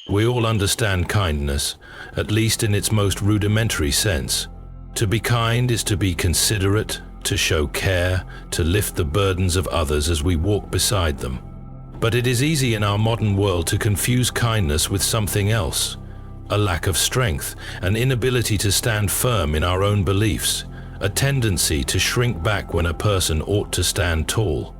We all understand kindness, at least in its most rudimentary sense. To be kind is to be considerate, to show care, to lift the burdens of others as we walk beside them. But it is easy in our modern world to confuse kindness with something else: a lack of strength, an inability to stand firm in our own beliefs, a tendency to shrink back when a person ought to stand tall.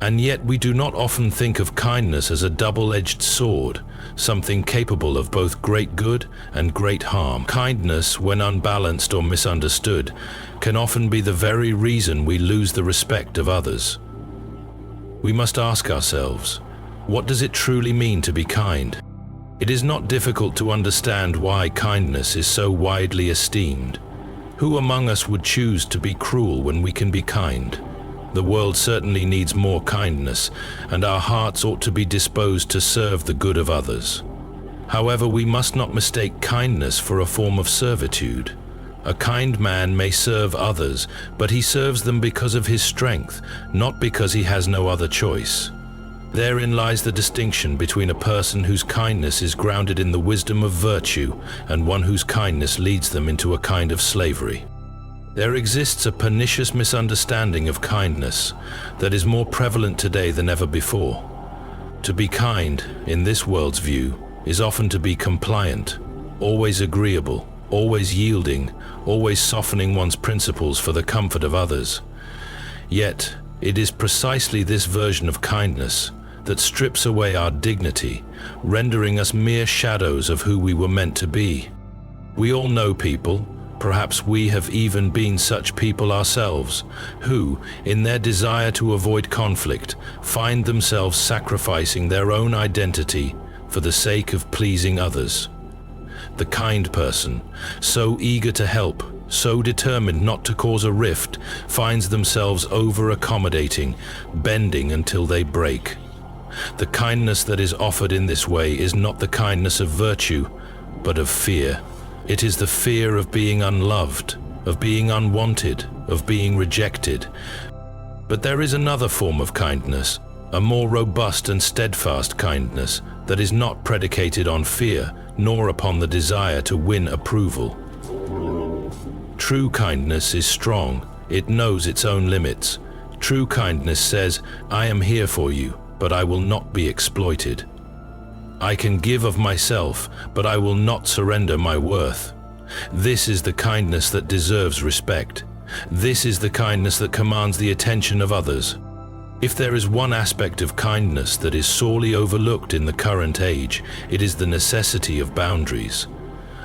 And yet we do not often think of kindness as a double-edged sword, something capable of both great good and great harm. Kindness, when unbalanced or misunderstood, can often be the very reason we lose the respect of others. We must ask ourselves, what does it truly mean to be kind? It is not difficult to understand why kindness is so widely esteemed. Who among us would choose to be cruel when we can be kind? The world certainly needs more kindness, and our hearts ought to be disposed to serve the good of others. However, we must not mistake kindness for a form of servitude. A kind man may serve others, but he serves them because of his strength, not because he has no other choice. Therein lies the distinction between a person whose kindness is grounded in the wisdom of virtue and one whose kindness leads them into a kind of slavery. There exists a pernicious misunderstanding of kindness that is more prevalent today than ever before. To be kind, in this world's view, is often to be compliant, always agreeable, always yielding, always softening one's principles for the comfort of others. Yet, it is precisely this version of kindness that strips away our dignity, rendering us mere shadows of who we were meant to be. We all know people, perhaps we have even been such people ourselves, who, in their desire to avoid conflict, find themselves sacrificing their own identity for the sake of pleasing others. The kind person, so eager to help, so determined not to cause a rift, finds themselves over-accommodating, bending until they break. The kindness that is offered in this way is not the kindness of virtue, but of fear. It is the fear of being unloved, of being unwanted, of being rejected. But there is another form of kindness, a more robust and steadfast kindness that is not predicated on fear, nor upon the desire to win approval. True kindness is strong. It knows its own limits. True kindness says, "I am here for you, but I will not be exploited. I can give of myself, but I will not surrender my worth." This is the kindness that deserves respect. This is the kindness that commands the attention of others. If there is one aspect of kindness that is sorely overlooked in the current age, it is the necessity of boundaries.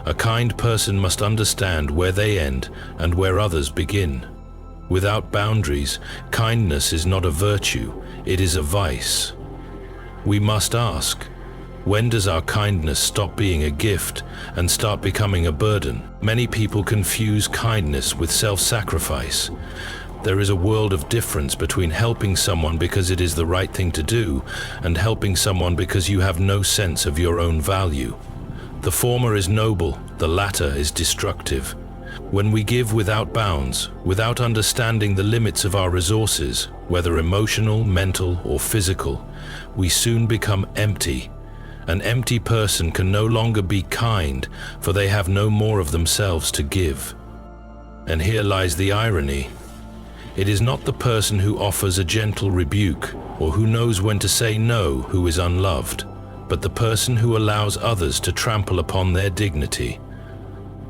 A kind person must understand where they end and where others begin. Without boundaries, kindness is not a virtue, it is a vice. We must ask, when does our kindness stop being a gift and start becoming a burden? Many people confuse kindness with self-sacrifice. There is a world of difference between helping someone because it is the right thing to do and helping someone because you have no sense of your own value. The former is noble, the latter is destructive. When we give without bounds, without understanding the limits of our resources, whether emotional, mental, or physical, we soon become empty. An empty person can no longer be kind, for they have no more of themselves to give. And here lies the irony. It is not the person who offers a gentle rebuke or who knows when to say no who is unloved, but the person who allows others to trample upon their dignity.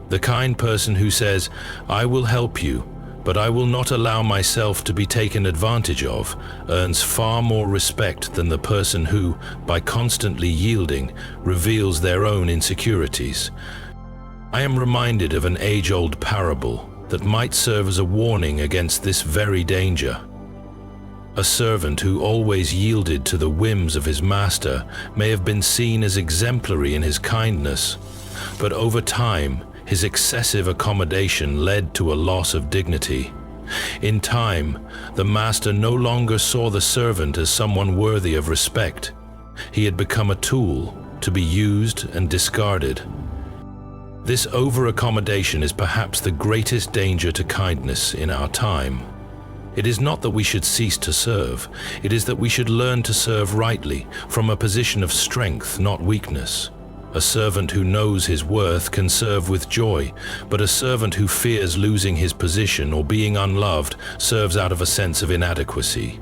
The kind person who says, "I will help you, but I will not allow myself to be taken advantage of," earns far more respect than the person who, by constantly yielding, reveals their own insecurities. I am reminded of an age-old parable that might serve as a warning against this very danger. A servant who always yielded to the whims of his master may have been seen as exemplary in his kindness, but over time, his excessive accommodation led to a loss of dignity. In time, the master no longer saw the servant as someone worthy of respect. He had become a tool to be used and discarded. This over-accommodation is perhaps the greatest danger to kindness in our time. It is not that we should cease to serve, it is that we should learn to serve rightly, from a position of strength, not weakness. A servant who knows his worth can serve with joy, but a servant who fears losing his position or being unloved serves out of a sense of inadequacy.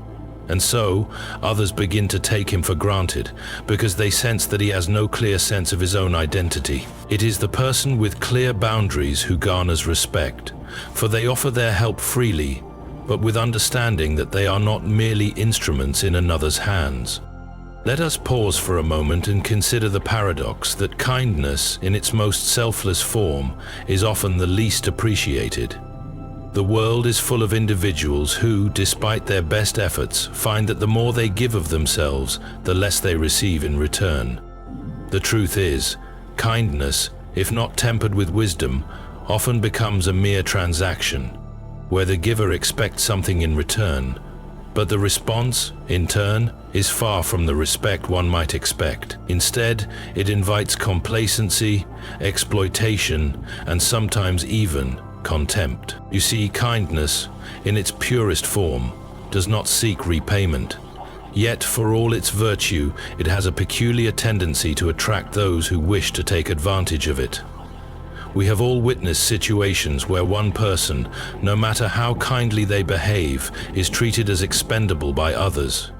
And so, others begin to take him for granted because they sense that he has no clear sense of his own identity. It is the person with clear boundaries who garners respect, for they offer their help freely, but with understanding that they are not merely instruments in another's hands. Let us pause for a moment and consider the paradox that kindness, in its most selfless form, is often the least appreciated. The world is full of individuals who, despite their best efforts, find that the more they give of themselves, the less they receive in return. The truth is, kindness, if not tempered with wisdom, often becomes a mere transaction, where the giver expects something in return, but the response, in turn, is far from the respect one might expect. Instead, it invites complacency, exploitation, and sometimes even contempt. You see, kindness, in its purest form, does not seek repayment. Yet, for all its virtue, it has a peculiar tendency to attract those who wish to take advantage of it. We have all witnessed situations where one person, no matter how kindly they behave, is treated as expendable by others.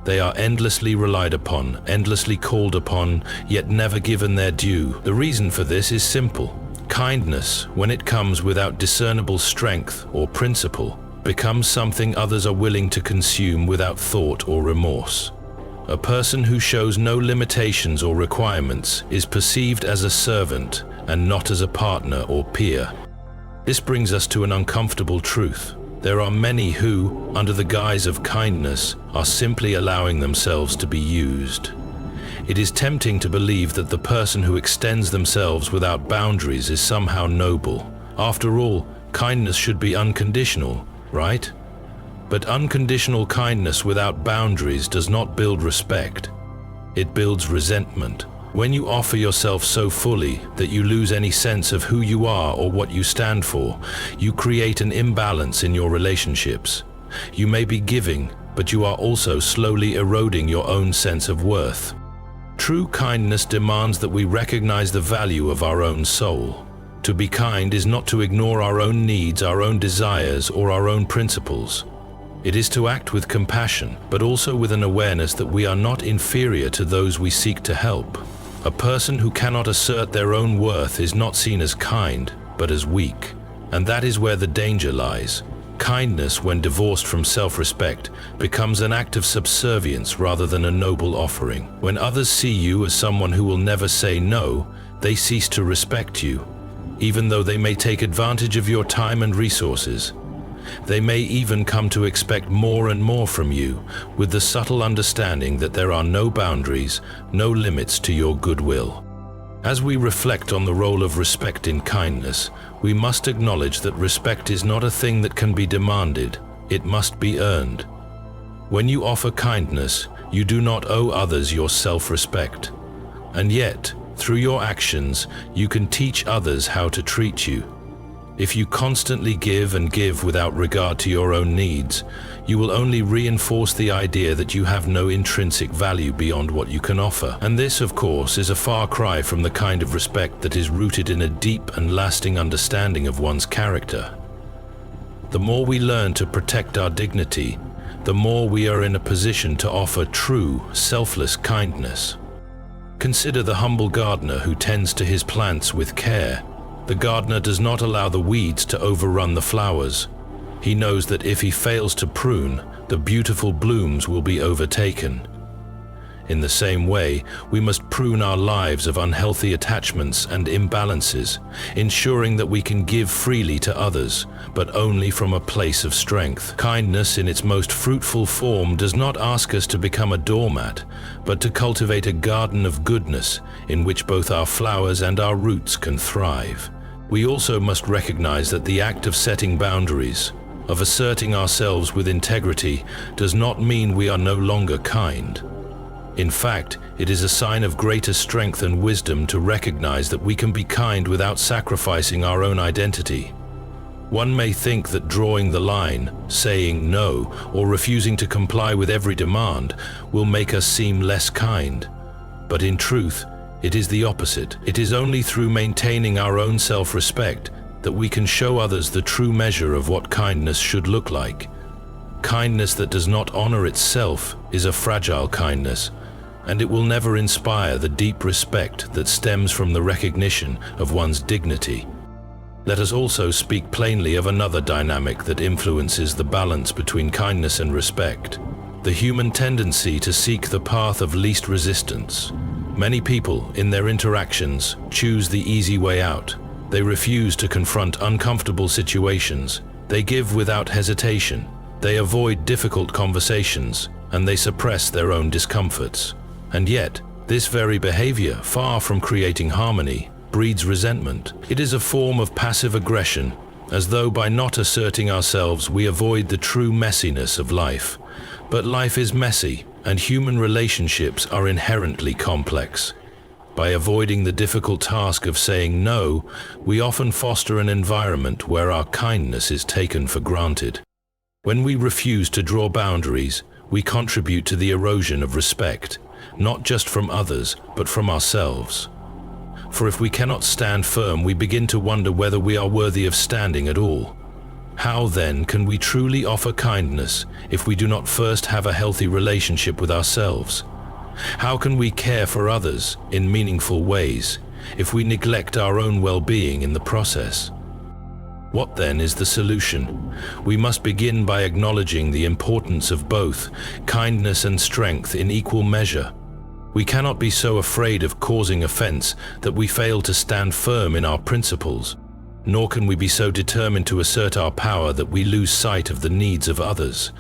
They are endlessly relied upon, endlessly called upon, yet never given their due. The reason for this is simple. Kindness, when it comes without discernible strength or principle, becomes something others are willing to consume without thought or remorse. A person who shows no limitations or requirements is perceived as a servant and not as a partner or peer. This brings us to an uncomfortable truth. There are many who, under the guise of kindness, are simply allowing themselves to be used. It is tempting to believe that the person who extends themselves without boundaries is somehow noble. After all, kindness should be unconditional, right? But unconditional kindness without boundaries does not build respect. It builds resentment. When you offer yourself so fully that you lose any sense of who you are or what you stand for, you create an imbalance in your relationships. You may be giving, but you are also slowly eroding your own sense of worth. True kindness demands that we recognize the value of our own soul. To be kind is not to ignore our own needs, our own desires, or our own principles. It is to act with compassion, but also with an awareness that we are not inferior to those we seek to help. A person who cannot assert their own worth is not seen as kind, but as weak. And that is where the danger lies. Kindness, when divorced from self-respect, becomes an act of subservience rather than a noble offering. When others see you as someone who will never say no, they cease to respect you, even though they may take advantage of your time and resources. They may even come to expect more and more from you, with the subtle understanding that there are no boundaries, no limits to your goodwill. As we reflect on the role of respect in kindness, we must acknowledge that respect is not a thing that can be demanded, it must be earned. When you offer kindness, you do not owe others your self-respect. And yet, through your actions, you can teach others how to treat you. If you constantly give and give without regard to your own needs, you will only reinforce the idea that you have no intrinsic value beyond what you can offer. And this, of course, is a far cry from the kind of respect that is rooted in a deep and lasting understanding of one's character. The more we learn to protect our dignity, the more we are in a position to offer true, selfless kindness. Consider the humble gardener who tends to his plants with care. The gardener does not allow the weeds to overrun the flowers. He knows that if he fails to prune, the beautiful blooms will be overtaken. In the same way, we must prune our lives of unhealthy attachments and imbalances, ensuring that we can give freely to others, but only from a place of strength. Kindness in its most fruitful form does not ask us to become a doormat, but to cultivate a garden of goodness in which both our flowers and our roots can thrive. We also must recognize that the act of setting boundaries, of asserting ourselves with integrity, does not mean we are no longer kind. In fact, it is a sign of greater strength and wisdom to recognize that we can be kind without sacrificing our own identity. One may think that drawing the line, saying no, or refusing to comply with every demand will make us seem less kind. But in truth, It is the opposite. It is only through maintaining our own self-respect that we can show others the true measure of what kindness should look like. Kindness that does not honor itself is a fragile kindness, and it will never inspire the deep respect that stems from the recognition of one's dignity. Let us also speak plainly of another dynamic that influences the balance between kindness and respect: the human tendency to seek the path of least resistance. Many people, in their interactions, choose the easy way out. They refuse to confront uncomfortable situations. They give without hesitation. They avoid difficult conversations, and they suppress their own discomforts. And yet, this very behavior, far from creating harmony, breeds resentment. It is a form of passive aggression, as though by not asserting ourselves we avoid the true messiness of life. But life is messy, and human relationships are inherently complex. By avoiding the difficult task of saying no, we often foster an environment where our kindness is taken for granted. When we refuse to draw boundaries, we contribute to the erosion of respect, not just from others, but from ourselves. For if we cannot stand firm, we begin to wonder whether we are worthy of standing at all. How then can we truly offer kindness if we do not first have a healthy relationship with ourselves? How can we care for others in meaningful ways if we neglect our own well-being in the process? What then is the solution? We must begin by acknowledging the importance of both kindness and strength in equal measure. We cannot be so afraid of causing offense that we fail to stand firm in our principles, nor can we be so determined to assert our power that we lose sight of the needs of others.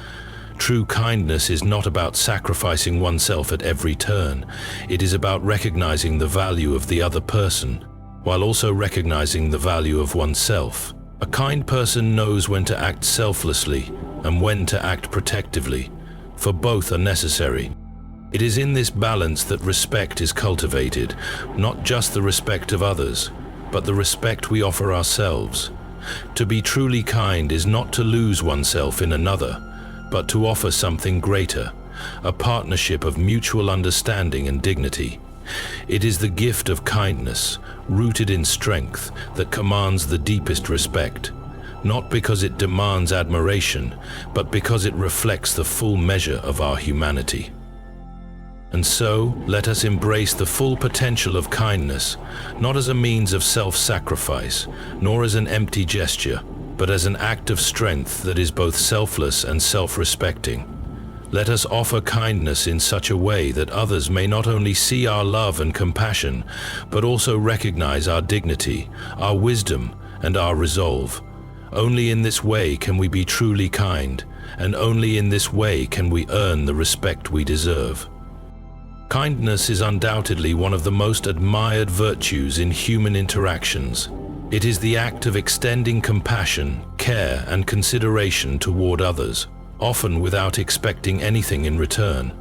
True kindness is not about sacrificing oneself at every turn. It is about recognizing the value of the other person, while also recognizing the value of oneself. A kind person knows when to act selflessly and when to act protectively, for both are necessary. It is in this balance that respect is cultivated, not just the respect of others, but the respect we offer ourselves. To be truly kind is not to lose oneself in another, but to offer something greater, a partnership of mutual understanding and dignity. It is the gift of kindness, rooted in strength, that commands the deepest respect, not because it demands admiration, but because it reflects the full measure of our humanity. And so, let us embrace the full potential of kindness, not as a means of self-sacrifice, nor as an empty gesture, but as an act of strength that is both selfless and self-respecting. Let us offer kindness in such a way that others may not only see our love and compassion, but also recognize our dignity, our wisdom, and our resolve. Only in this way can we be truly kind, and only in this way can we earn the respect we deserve. Kindness is undoubtedly one of the most admired virtues in human interactions. It is the act of extending compassion, care, and consideration toward others, often without expecting anything in return.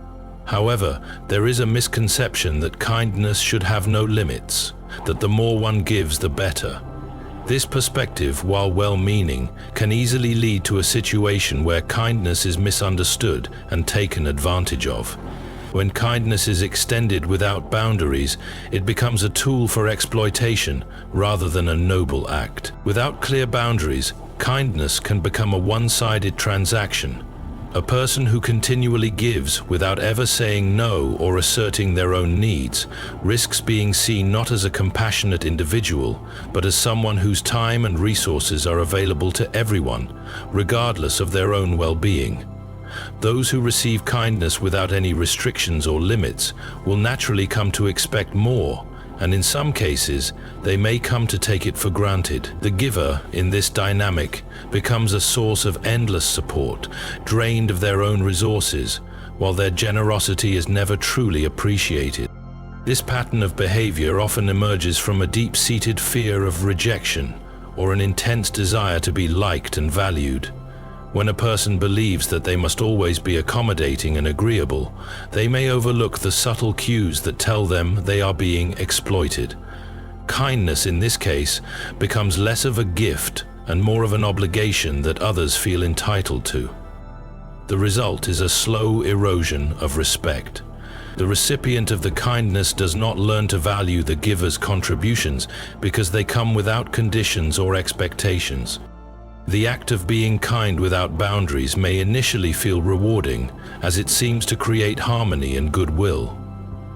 However, there is a misconception that kindness should have no limits, that the more one gives, the better. This perspective, while well-meaning, can easily lead to a situation where kindness is misunderstood and taken advantage of. When kindness is extended without boundaries, it becomes a tool for exploitation rather than a noble act. Without clear boundaries, kindness can become a one-sided transaction. A person who continually gives without ever saying no or asserting their own needs risks being seen not as a compassionate individual, but as someone whose time and resources are available to everyone, regardless of their own well-being. Those who receive kindness without any restrictions or limits will naturally come to expect more, and in some cases, they may come to take it for granted. The giver, in this dynamic, becomes a source of endless support, drained of their own resources, while their generosity is never truly appreciated. This pattern of behavior often emerges from a deep-seated fear of rejection or an intense desire to be liked and valued. When a person believes that they must always be accommodating and agreeable, they may overlook the subtle cues that tell them they are being exploited. Kindness, in this case, becomes less of a gift and more of an obligation that others feel entitled to. The result is a slow erosion of respect. The recipient of the kindness does not learn to value the giver's contributions because they come without conditions or expectations. The act of being kind without boundaries may initially feel rewarding, as it seems to create harmony and goodwill.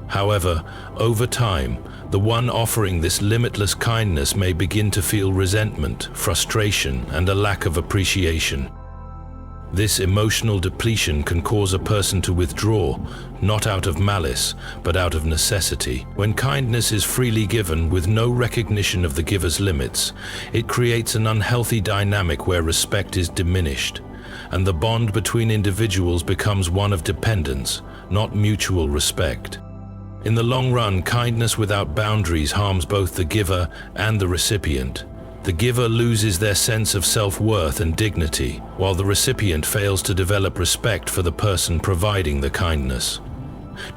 However, over time, the one offering this limitless kindness may begin to feel resentment, frustration, and a lack of appreciation. This emotional depletion can cause a person to withdraw, not out of malice, but out of necessity. When kindness is freely given with no recognition of the giver's limits, it creates an unhealthy dynamic where respect is diminished, and the bond between individuals becomes one of dependence, not mutual respect. In the long run, kindness without boundaries harms both the giver and the recipient. The giver loses their sense of self-worth and dignity, while the recipient fails to develop respect for the person providing the kindness.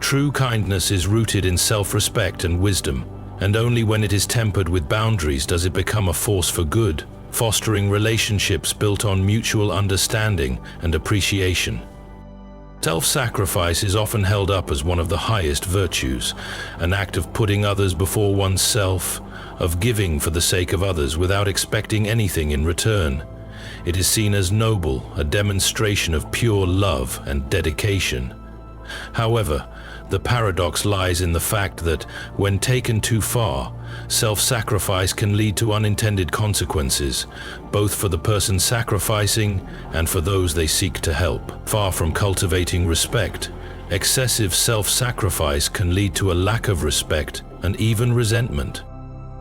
True kindness is rooted in self-respect and wisdom, and only when it is tempered with boundaries does it become a force for good, fostering relationships built on mutual understanding and appreciation. Self-sacrifice is often held up as one of the highest virtues, an act of putting others before oneself, of giving for the sake of others without expecting anything in return. It is seen as noble, a demonstration of pure love and dedication. However, the paradox lies in the fact that, when taken too far, self-sacrifice can lead to unintended consequences, both for the person sacrificing and for those they seek to help. Far from cultivating respect, excessive self-sacrifice can lead to a lack of respect and even resentment.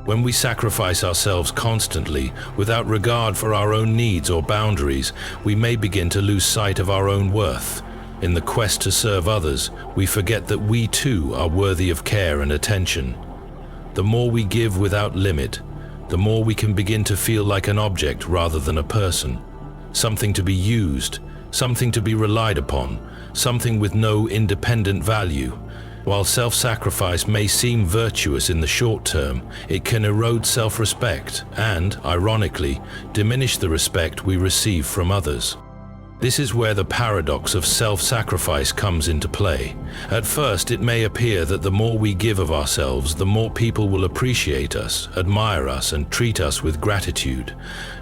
When we sacrifice ourselves constantly, without regard for our own needs or boundaries, we may begin to lose sight of our own worth. In the quest to serve others, we forget that we too are worthy of care and attention. The more we give without limit, the more we can begin to feel like an object rather than a person, something to be used, something to be relied upon, something with no independent value. While self-sacrifice may seem virtuous in the short term, it can erode self-respect and, ironically, diminish the respect we receive from others. This is where the paradox of self-sacrifice comes into play. At first, it may appear that the more we give of ourselves, the more people will appreciate us, admire us, and treat us with gratitude.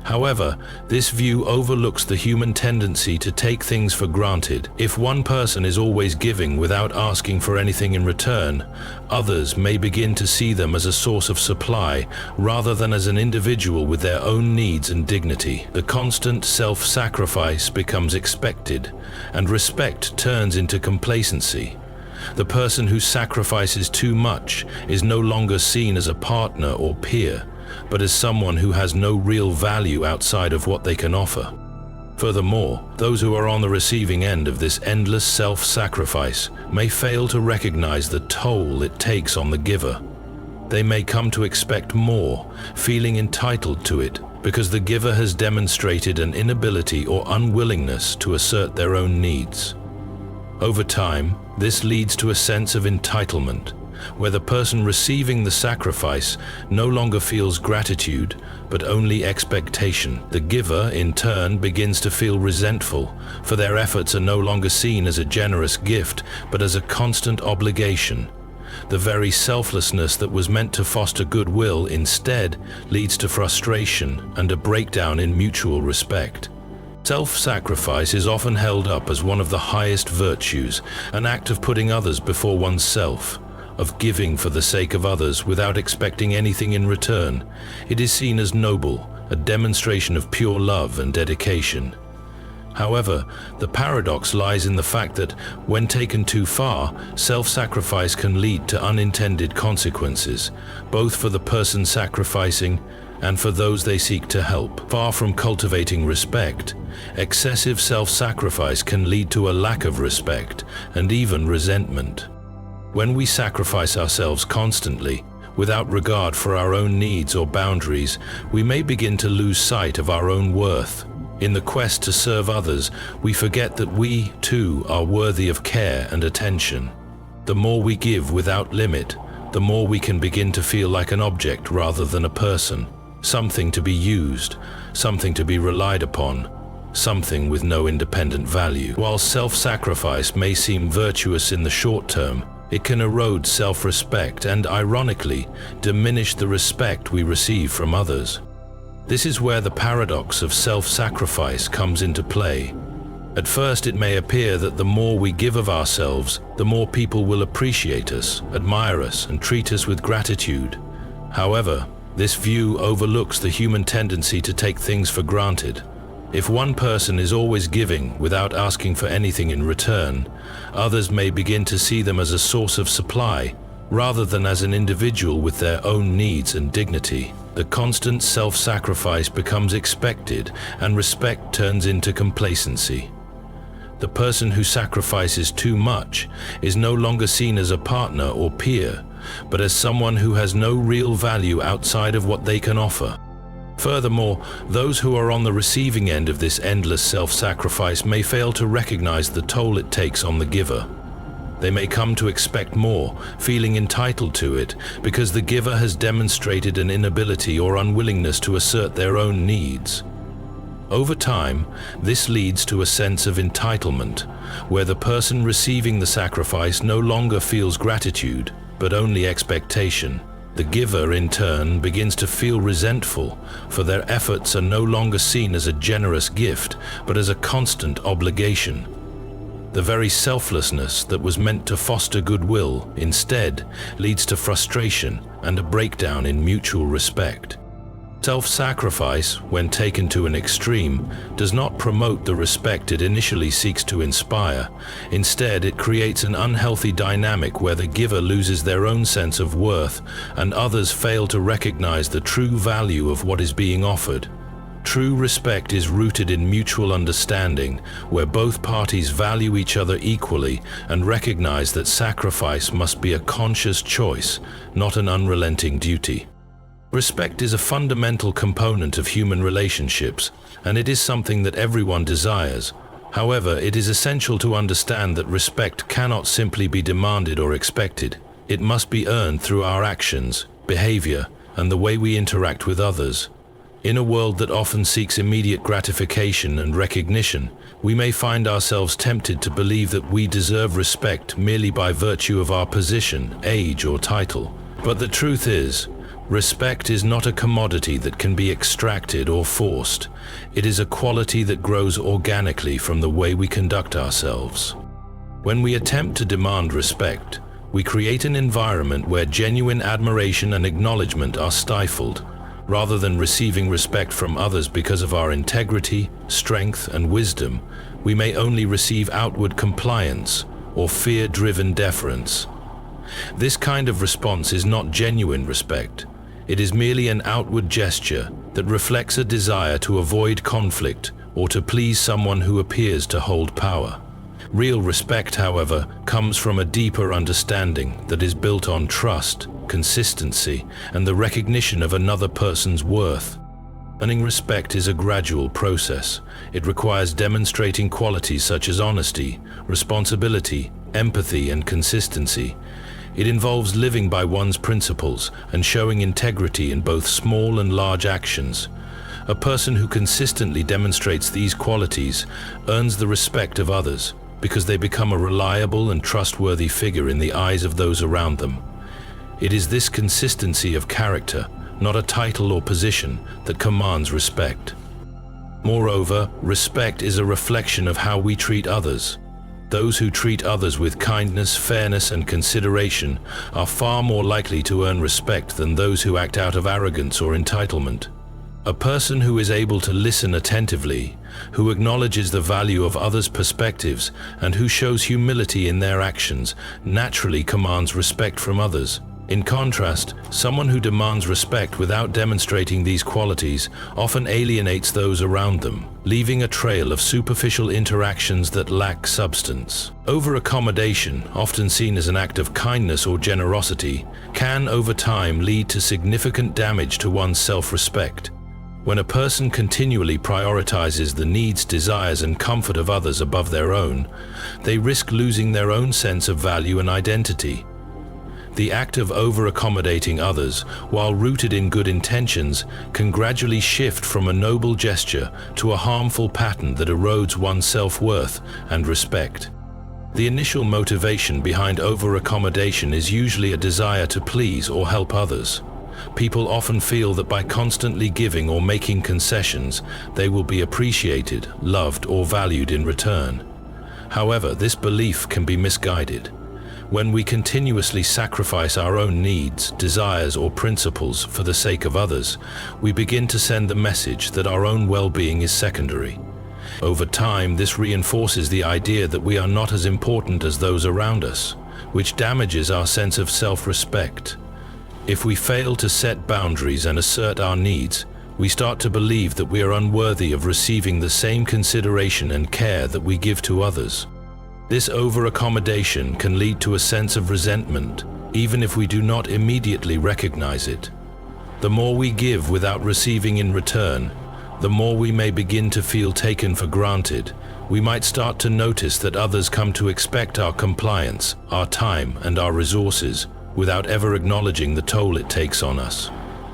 However, this view overlooks the human tendency to take things for granted. If one person is always giving without asking for anything in return, others may begin to see them as a source of supply rather than as an individual with their own needs and dignity. The constant self-sacrifice becomes expected, and respect turns into complacency. The person who sacrifices too much is no longer seen as a partner or peer, but as someone who has no real value outside of what they can offer. Furthermore, those who are on the receiving end of this endless self-sacrifice may fail to recognize the toll it takes on the giver. They may come to expect more, feeling entitled to it, because the giver has demonstrated an inability or unwillingness to assert their own needs. Over time, this leads to a sense of entitlement, where the person receiving the sacrifice no longer feels gratitude, but only expectation. The giver, in turn, begins to feel resentful, for their efforts are no longer seen as a generous gift, but as a constant obligation. The very selflessness that was meant to foster goodwill instead leads to frustration and a breakdown in mutual respect. Self-sacrifice is often held up as one of the highest virtues, an act of putting others before oneself, of giving for the sake of others without expecting anything in return. It is seen as noble, a demonstration of pure love and dedication. However, the paradox lies in the fact that, when taken too far, self-sacrifice can lead to unintended consequences, both for the person sacrificing and for those they seek to help. Far from cultivating respect, excessive self-sacrifice can lead to a lack of respect and even resentment. When we sacrifice ourselves constantly, without regard for our own needs or boundaries, we may begin to lose sight of our own worth. In the quest to serve others, we forget that we, too, are worthy of care and attention. The more we give without limit, the more we can begin to feel like an object rather than a person, something to be used, something to be relied upon, something with no independent value. While self-sacrifice may seem virtuous in the short term, It can erode self-respect and, ironically, diminish the respect we receive from others. This is where the paradox of self-sacrifice comes into play. At first, it may appear that the more we give of ourselves, the more people will appreciate us, admire us, and treat us with gratitude. However, this view overlooks the human tendency to take things for granted. If one person is always giving without asking for anything in return, others may begin to see them as a source of supply, rather than as an individual with their own needs and dignity. The constant self-sacrifice becomes expected, and respect turns into complacency. The person who sacrifices too much is no longer seen as a partner or peer, but as someone who has no real value outside of what they can offer. Furthermore, those who are on the receiving end of this endless self-sacrifice may fail to recognize the toll it takes on the giver. They may come to expect more, feeling entitled to it, because the giver has demonstrated an inability or unwillingness to assert their own needs. Over time, this leads to a sense of entitlement, where the person receiving the sacrifice no longer feels gratitude, but only expectation. The giver, in turn, begins to feel resentful, for their efforts are no longer seen as a generous gift, but as a constant obligation. The very selflessness that was meant to foster goodwill, instead, leads to frustration and a breakdown in mutual respect. Self-sacrifice, when taken to an extreme, does not promote the respect it initially seeks to inspire. Instead, it creates an unhealthy dynamic where the giver loses their own sense of worth and others fail to recognize the true value of what is being offered. True respect is rooted in mutual understanding, where both parties value each other equally and recognize that sacrifice must be a conscious choice, not an unrelenting duty. Respect is a fundamental component of human relationships, and it is something that everyone desires. However, it is essential to understand that respect cannot simply be demanded or expected. It must be earned through our actions, behavior, and the way we interact with others. In a world that often seeks immediate gratification and recognition, we may find ourselves tempted to believe that we deserve respect merely by virtue of our position, age, or title. But the truth is, respect is not a commodity that can be extracted or forced. It is a quality that grows organically from the way we conduct ourselves. When we attempt to demand respect, we create an environment where genuine admiration and acknowledgement are stifled. Rather than receiving respect from others because of our integrity, strength, and wisdom, we may only receive outward compliance or fear-driven deference. This kind of response is not genuine respect. It is merely an outward gesture that reflects a desire to avoid conflict or to please someone who appears to hold power. Real respect, however, comes from a deeper understanding that is built on trust, consistency, and the recognition of another person's worth. Earning respect is a gradual process. It requires demonstrating qualities such as honesty, responsibility, empathy, and consistency. It involves living by one's principles and showing integrity in both small and large actions. A person who consistently demonstrates these qualities earns the respect of others because they become a reliable and trustworthy figure in the eyes of those around them. It is this consistency of character, not a title or position, that commands respect. Moreover, respect is a reflection of how we treat others. Those who treat others with kindness, fairness, and consideration are far more likely to earn respect than those who act out of arrogance or entitlement. A person who is able to listen attentively, who acknowledges the value of others' perspectives, and who shows humility in their actions, naturally commands respect from others. In contrast, someone who demands respect without demonstrating these qualities often alienates those around them, leaving a trail of superficial interactions that lack substance. Over-accommodation, often seen as an act of kindness or generosity, can over time lead to significant damage to one's self-respect. When a person continually prioritizes the needs, desires, and comfort of others above their own, they risk losing their own sense of value and identity. The act of over-accommodating others, while rooted in good intentions, can gradually shift from a noble gesture to a harmful pattern that erodes one's self-worth and respect. The initial motivation behind over-accommodation is usually a desire to please or help others. People often feel that by constantly giving or making concessions, they will be appreciated, loved, or valued in return. However, this belief can be misguided. When we continuously sacrifice our own needs, desires, or principles for the sake of others, we begin to send the message that our own well-being is secondary. Over time, this reinforces the idea that we are not as important as those around us, which damages our sense of self-respect. If we fail to set boundaries and assert our needs, we start to believe that we are unworthy of receiving the same consideration and care that we give to others. This over-accommodation can lead to a sense of resentment, even if we do not immediately recognize it. The more we give without receiving in return, the more we may begin to feel taken for granted. We might start to notice that others come to expect our compliance, our time, and our resources, without ever acknowledging the toll it takes on us.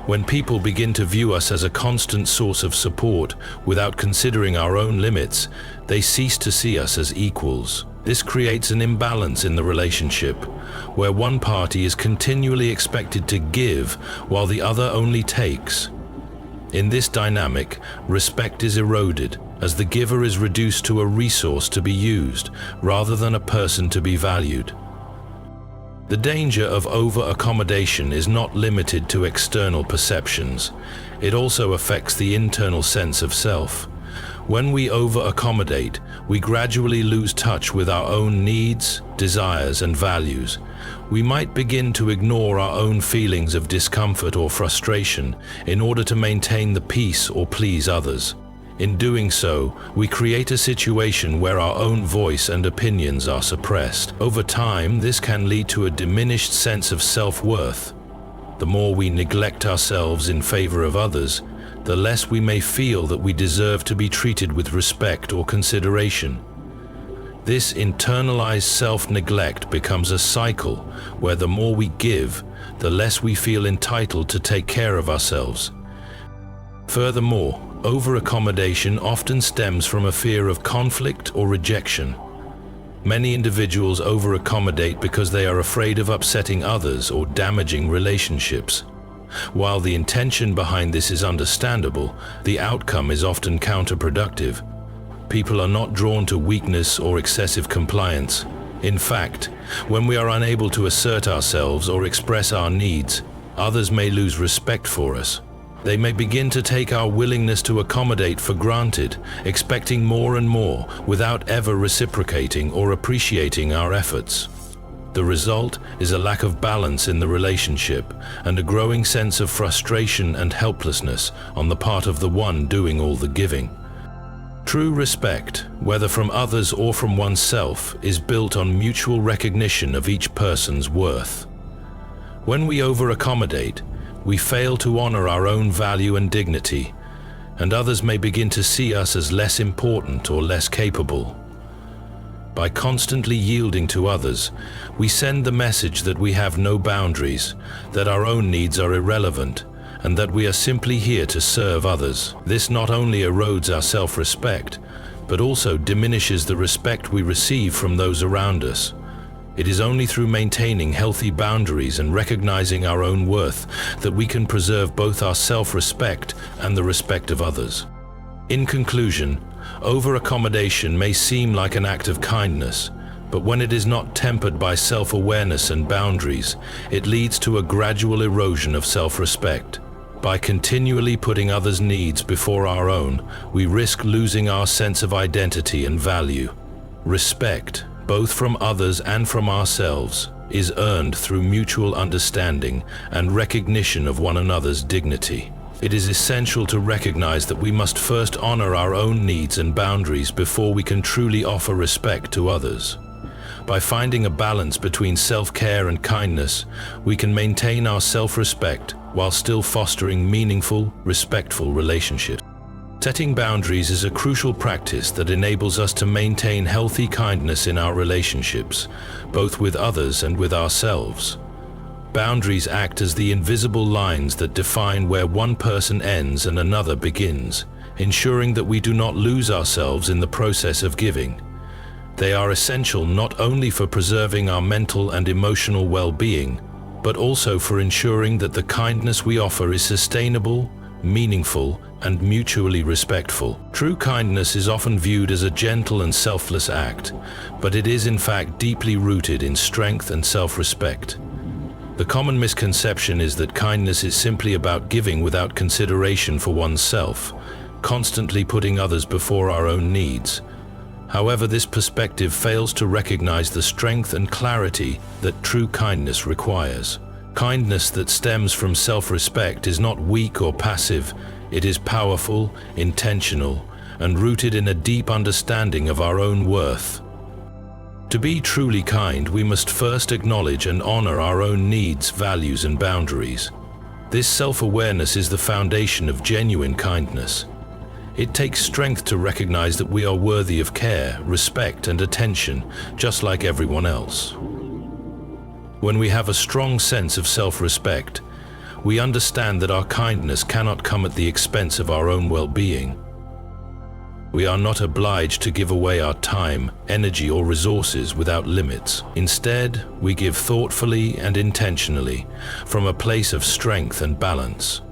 When people begin to view us as a constant source of support without considering our own limits, they cease to see us as equals. This creates an imbalance in the relationship, where one party is continually expected to give while the other only takes. In this dynamic, respect is eroded, as the giver is reduced to a resource to be used, rather than a person to be valued. The danger of over-accommodation is not limited to external perceptions. It also affects the internal sense of self. When we over-accommodate, we gradually lose touch with our own needs, desires, and values. We might begin to ignore our own feelings of discomfort or frustration in order to maintain the peace or please others. In doing so, we create a situation where our own voice and opinions are suppressed. Over time, this can lead to a diminished sense of self-worth. The more we neglect ourselves in favor of others, the less we may feel that we deserve to be treated with respect or consideration. This internalized self-neglect becomes a cycle where the more we give, the less we feel entitled to take care of ourselves. Furthermore, over-accommodation often stems from a fear of conflict or rejection. Many individuals over-accommodate because they are afraid of upsetting others or damaging relationships. While the intention behind this is understandable, the outcome is often counterproductive. People are not drawn to weakness or excessive compliance. In fact, when we are unable to assert ourselves or express our needs, others may lose respect for us. They may begin to take our willingness to accommodate for granted, expecting more and more without ever reciprocating or appreciating our efforts. The result is a lack of balance in the relationship and a growing sense of frustration and helplessness on the part of the one doing all the giving. True respect, whether from others or from oneself, is built on mutual recognition of each person's worth. When we over-accommodate, we fail to honor our own value and dignity, and others may begin to see us as less important or less capable. By constantly yielding to others, we send the message that we have no boundaries, that our own needs are irrelevant, and that we are simply here to serve others. This not only erodes our self-respect, but also diminishes the respect we receive from those around us. It is only through maintaining healthy boundaries and recognizing our own worth that we can preserve both our self-respect and the respect of others. In conclusion, over-accommodation may seem like an act of kindness, but when it is not tempered by self-awareness and boundaries, it leads to a gradual erosion of self-respect. By continually putting others' needs before our own, we risk losing our sense of identity and value. Respect, both from others and from ourselves, is earned through mutual understanding and recognition of one another's dignity. It is essential to recognize that we must first honor our own needs and boundaries before we can truly offer respect to others. By finding a balance between self-care and kindness, we can maintain our self-respect while still fostering meaningful, respectful relationships. Setting boundaries is a crucial practice that enables us to maintain healthy kindness in our relationships, both with others and with ourselves. Boundaries act as the invisible lines that define where one person ends and another begins, ensuring that we do not lose ourselves in the process of giving. They are essential not only for preserving our mental and emotional well-being, but also for ensuring that the kindness we offer is sustainable, meaningful, and mutually respectful. True kindness is often viewed as a gentle and selfless act, but it is in fact deeply rooted in strength and self-respect. The common misconception is that kindness is simply about giving without consideration for oneself, constantly putting others before our own needs. However, this perspective fails to recognize the strength and clarity that true kindness requires. Kindness that stems from self-respect is not weak or passive. It is powerful, intentional, and rooted in a deep understanding of our own worth. To be truly kind, we must first acknowledge and honor our own needs, values, and boundaries. This self-awareness is the foundation of genuine kindness. It takes strength to recognize that we are worthy of care, respect, and attention, just like everyone else. When we have a strong sense of self-respect, we understand that our kindness cannot come at the expense of our own well-being. We are not obliged to give away our time, energy, or resources without limits. Instead, we give thoughtfully and intentionally, from a place of strength and balance.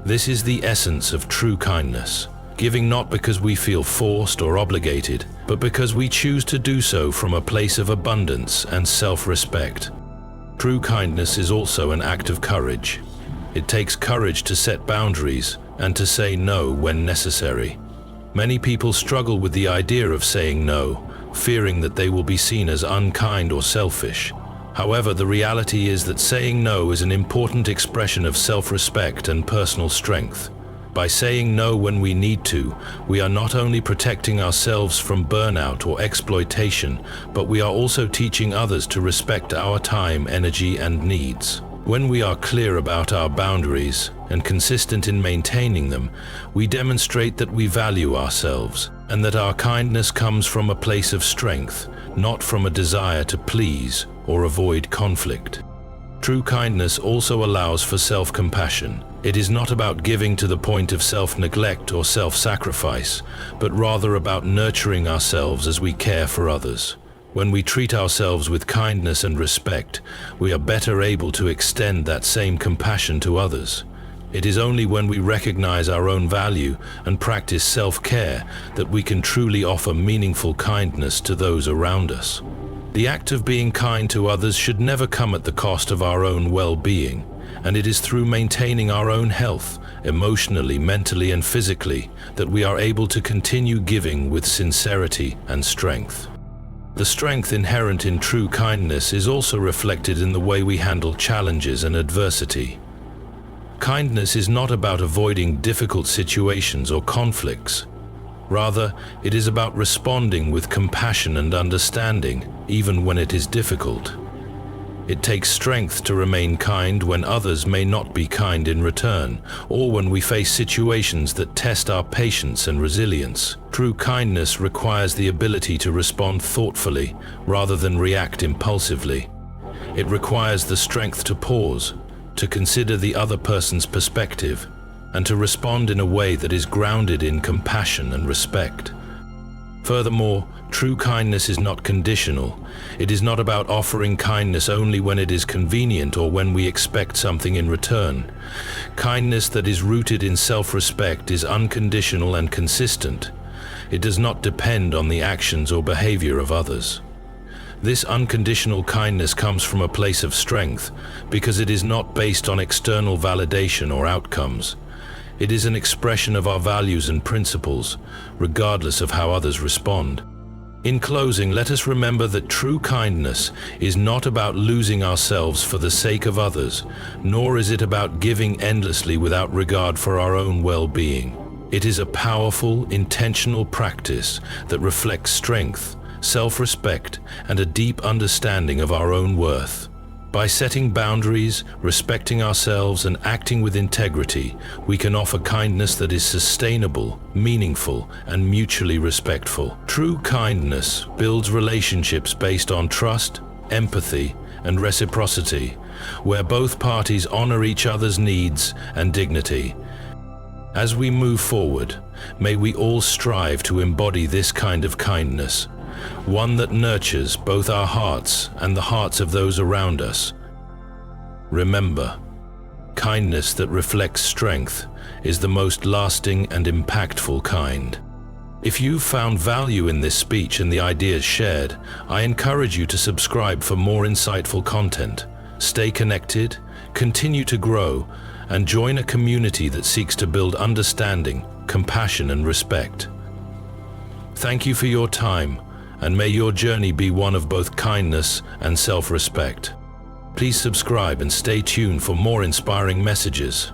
This is the essence of true kindness. Giving not because we feel forced or obligated, but because we choose to do so from a place of abundance and self-respect. True kindness is also an act of courage. It takes courage to set boundaries and to say no when necessary. Many people struggle with the idea of saying no, fearing that they will be seen as unkind or selfish. However, the reality is that saying no is an important expression of self-respect and personal strength. By saying no when we need to, we are not only protecting ourselves from burnout or exploitation, but we are also teaching others to respect our time, energy, and needs. When we are clear about our boundaries and consistent in maintaining them, we demonstrate that we value ourselves and that our kindness comes from a place of strength, not from a desire to please or avoid conflict. True kindness also allows for self-compassion. It is not about giving to the point of self-neglect or self-sacrifice, but rather about nurturing ourselves as we care for others. When we treat ourselves with kindness and respect, we are better able to extend that same compassion to others. It is only when we recognize our own value and practice self-care that we can truly offer meaningful kindness to those around us. The act of being kind to others should never come at the cost of our own well-being, and it is through maintaining our own health, emotionally, mentally, and physically, that we are able to continue giving with sincerity and strength. The strength inherent in true kindness is also reflected in the way we handle challenges and adversity. Kindness is not about avoiding difficult situations or conflicts. Rather, it is about responding with compassion and understanding, even when it is difficult. It takes strength to remain kind when others may not be kind in return, or when we face situations that test our patience and resilience. True kindness requires the ability to respond thoughtfully rather than react impulsively. It requires the strength to pause, to consider the other person's perspective, and to respond in a way that is grounded in compassion and respect. Furthermore, true kindness is not conditional. It is not about offering kindness only when it is convenient or when we expect something in return. Kindness that is rooted in self-respect is unconditional and consistent. It does not depend on the actions or behavior of others. This unconditional kindness comes from a place of strength because it is not based on external validation or outcomes. It is an expression of our values and principles, regardless of how others respond. In closing, let us remember that true kindness is not about losing ourselves for the sake of others, nor is it about giving endlessly without regard for our own well-being. It is a powerful, intentional practice that reflects strength, self-respect, and a deep understanding of our own worth. By setting boundaries, respecting ourselves, and acting with integrity, we can offer kindness that is sustainable, meaningful, and mutually respectful. True kindness builds relationships based on trust, empathy, and reciprocity, where both parties honor each other's needs and dignity. As we move forward, may we all strive to embody this kind of kindness, one that nurtures both our hearts and the hearts of those around us. Remember, kindness that reflects strength is the most lasting and impactful kind. If you've found value in this speech and the ideas shared, I encourage you to subscribe for more insightful content. Stay connected, continue to grow, and join a community that seeks to build understanding, compassion, and respect. Thank you for your time, and may your journey be one of both kindness and self-respect. Please subscribe and stay tuned for more inspiring messages.